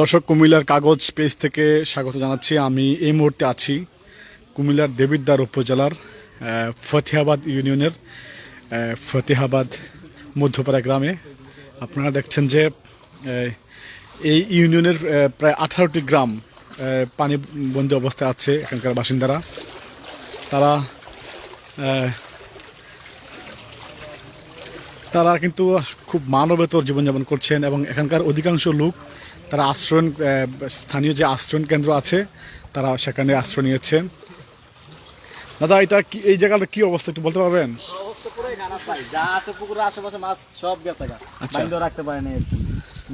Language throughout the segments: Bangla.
দর্শক, কুমিল্লার কাগজ পেজ থেকে স্বাগত জানাচ্ছি। আমি এই মুহূর্তে আছি কুমিল্লার দেবিদ্বার উপজেলার ফতেহাবাদ ইউনিয়নের ফতেহাবাদ মধ্যপাড়া গ্রামে। আপনারা দেখছেন যে এই ইউনিয়নের প্রায় 18টি গ্রাম পানিবন্দী অবস্থায় আছে। এখানকার বাসিন্দারা তারা কিন্তু খুব মানবেতর জীবনযাপন করছেন এবং এখানকার অধিকাংশ লোক তারা স্থানীয় যে আশ্রয়ণ কেন্দ্র আছে তারা সেখানে আশ্রয় নিয়েছে। দাদা, এটা কি, এই জায়গাটা কি অবস্থা একটু বলতে পারবেন? অবস্থা পুরাই খারাপ ভাই। যা আছে পুকুরের আশেপাশে মাছ সব গেছে গা, বাইন্ধে রাখতে পারে না,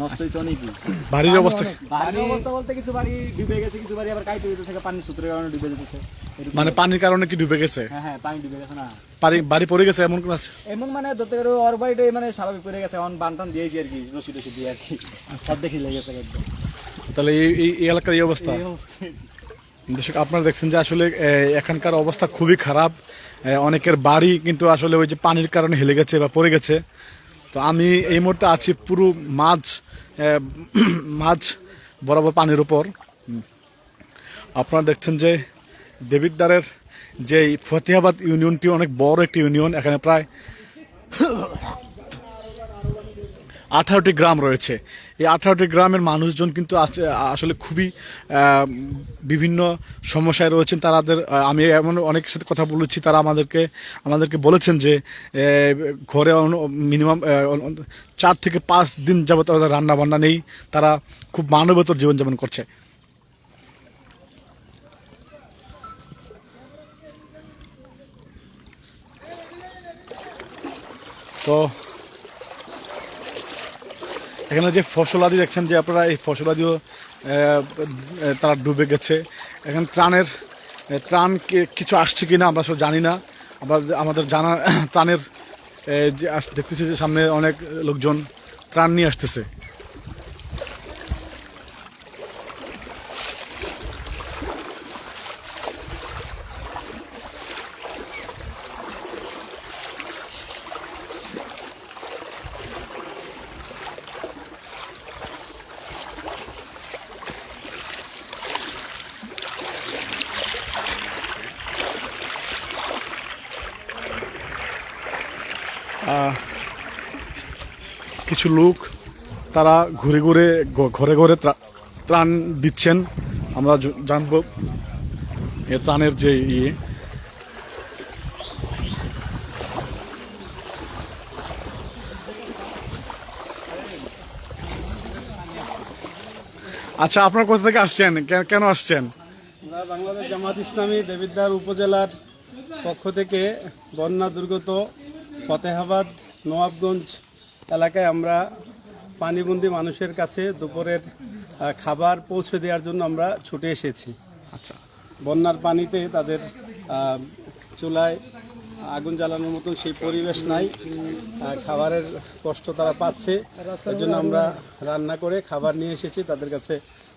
নষ্ট হয়েছে অনেকই। বাড়ির অবস্থা বাড়ির অবস্থা বলতে কিছু বাড়ি ডুবে গেছে, কিছু বাড়ি আবার কাইতে যেতেছে, পানি সূত্রের কারণে ডুবে যেতেছে। মানে পানির কারণে কি ডুবে গেছে? হ্যাঁ, পানি ডুবে গেছে না, বাড়ি পড়ে গেছে এমন কোন আছে? এমন মানে ধরতে গেলে ওর বাড়িটাই মানে স্বাভাবিক পড়ে গেছে, এখন বানটান দিয়েছি আর কি, রশি টসি দিয়ে আর কি, সব দেখি লেগেছে একদম। তাহলে এই এলাকার এই অবস্থা। দর্শক, আপনারা দেখছেন যে আসলে এখানকার অবস্থা খুবই খারাপ। অনেকের বাড়ি কিন্তু আসলে ওই যে পানির কারণে হেলে গেছে বা পড়ে গেছে। তো আমি এই মুহূর্তে আছি পুরো মাঝ বরাবর পানির উপর। আপনারা দেখছেন যে দেবিদ্বারের যে ফতেহাবাদ ইউনিয়নটি অনেক বড় একটি ইউনিয়ন। এখানে প্রায় 18টি গ্রাম রয়েছে। এই 18টি গ্রামের মানুষজন কিন্তু আসলে খুবই বিভিন্ন সমস্যায় রয়েছেন। আমি এমন অনেকের সাথে কথা বলেছি, তারা আমাদেরকে বলেছেন যে ঘরে মিনিমাম 4 থেকে 5 দিন যাবত তাদের রান্না বান্না নেই। তারা খুব মানবেতর জীবনযাপন করছে। তো এখানে যে ফসলাদি দেখছেন যে আপনারা, এই ফসলাদিও তারা ডুবে গেছে। এখানে ত্রাণ কিছু আসছে কিনা আমরা সব জানি না। আমাদের জানা ত্রাণের যে দেখতেছি যে সামনে অনেক লোকজন ত্রাণ নিয়ে আসতেছে। কিছু লোক তারা ঘুরে ঘরে ত্রাণ দিচ্ছেন। আমরা জানবো এ ত্রাণের যে আচ্ছা, আপনার কোথা থেকে আসছেন, কেন আসছেন? বাংলাদেশ জামাত ইসলামী দেবিদ্বার উপজেলার পক্ষ থেকে বন্যা দুর্গত ফতেহাবাদ নওয়াবগঞ্জ এলাকায় আমরা পানিবন্দী মানুষের কাছে দুপুরের খাবার পৌঁছে দেওয়ার জন্য আমরা ছুটে এসেছি। আচ্ছা, বন্যার পানিতে তাদের চুলায় আগুন জ্বালানোর মতন সেই পরিবেশ নাই, খাবারের কষ্ট তারা পাচ্ছে। তার জন্য আমরা রান্না করে খাবার নিয়ে এসেছি তাদের কাছে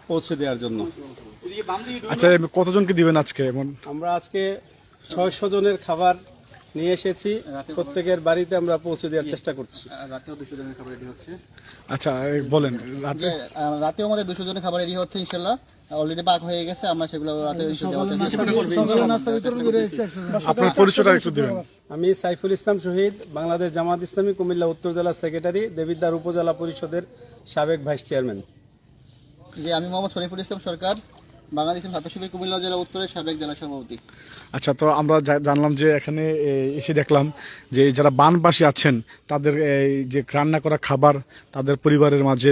পৌঁছে দেওয়ার জন্য। আচ্ছা, কতজনকে দিবেন আজকে? আমরা আজকে 600 জনের খাবার নিয়ে এসেছি, প্রত্যেকের বাড়িতে আমরা পৌঁছে দেওয়ার চেষ্টা করছি। রাতেও 200 জনের খাবার রেডি হচ্ছে। আচ্ছা, বলেন। রাতেও আমাদের 200 জনের খাবার রেডি হচ্ছে, ইনশাআল্লাহ অলরেডি পাক হয়ে গেছে। আমরা সেগুলো রাতে আপনার পরিচয়টা একটু দিবেন। আমি সাইফুল ইসলাম শহীদ, বাংলাদেশ জামাত ইসলামী কুমিল্লা উত্তর জেলা সেক্রেটারি, দেবিদ্বার উপজেলা পরিষদের সাবেক ভাইস চেয়ারম্যান। আমি মোহাম্মদ শরীফুল ইসলাম সরকার, বাংলাদেশ ছাত্র শিবির কুমিল্লা জেলা উত্তরের সাবেক জেলা সভাপতি। আচ্ছা, তো আমরা জানলাম যে এখানে এসে দেখলাম যে যারা বানবাসী আছেন তাদের এই যে রান্না করা খাবার তাদের পরিবারের মাঝে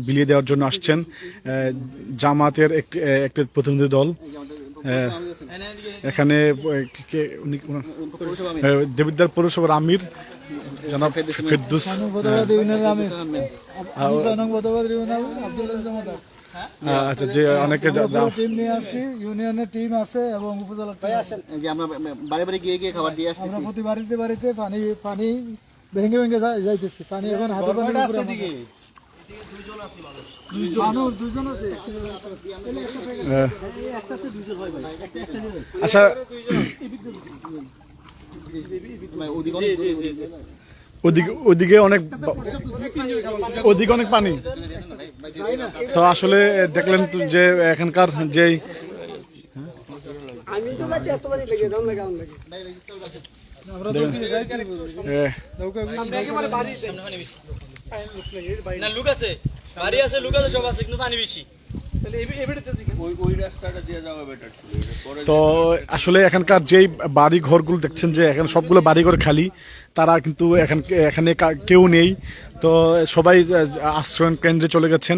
বিলিয়ে দেওয়ার জন্য আসছেন জামাতের একটি প্রতিনিধি দল। এখানে দেবিদ্বার পৌরসভার আমির জনাব ফেরদৌস, আচ্ছা, যে অনেকে টিম নিয়ে আসছি, ইউনিয়নের টিম আছে এবং উপজেলার টিম আছে। যে আমরা বাড়ি গিয়ে খাবার দিয়ে আসছি। আমরা প্রতি বাড়িতে পানি ভেঙে যাইতেছি। পানি এখন হাঁটু পানির উপরে দুইজন আছে। আচ্ছা, ওদিকে অনেক পানি। তো আসলে দেখলেন তো যে এখানকার যে আমরা তো কি যাই কি নৌকা না লুক আছে বাড়ি আছে লুক আছে সব আছে কিন্তু পানি বেশি তো আসলে এখানকার যেই বাড়ি ঘরগুলো দেখছেন যে এখানে সবগুলো বাড়ি ঘর খালি, তারা কিন্তু এখানে কেউ নেই। তো সবাই আশ্রয় কেন্দ্রে চলে গেছেন।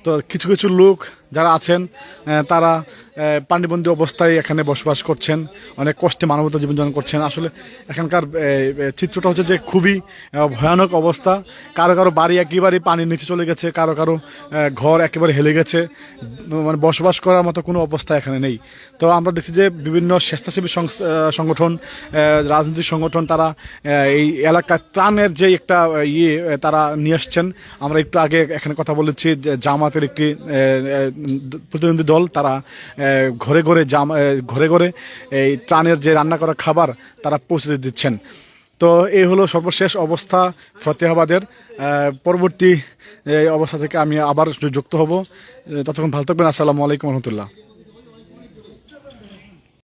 তো কিছু কিছু লোক যারা আছেন তারা পানিবন্দী অবস্থায় এখানে বসবাস করছেন, অনেক কষ্টে মানবতা জীবনযাপন করছেন। আসলে এখানকার চিত্রটা হচ্ছে যে খুবই ভয়ানক অবস্থা। কারো কারো বাড়ি একেবারে পানির নিচে চলে গেছে, কারো কারো ঘর একেবারে হেলে গেছে, মানে বসবাস করার মতো কোনো অবস্থা এখানে নেই। তো আমরা দেখছি যে বিভিন্ন স্বেচ্ছাসেবী সংগঠন, রাজনৈতিক সংগঠন তারা এই এলাকার ত্রাণের যে একটা তারা নিয়ে আসছেন। আমরা একটু আগে এখানে কথা বলেছি যে জামাতের একটি প্রতিনিধি দল তারা ঘরে ঘরে এই ত্রাণের যে রান্না করা খাবার তারা পৌঁছে দিচ্ছেন। তো এই হলো সর্বশেষ অবস্থা ফতেহাবাদের। পরবর্তী অবস্থা থেকে আমি আবার যুক্ত হব। ততক্ষণ ভালো থাকবেন। আসসালামু আলাইকুম রহমতুল্লাহ।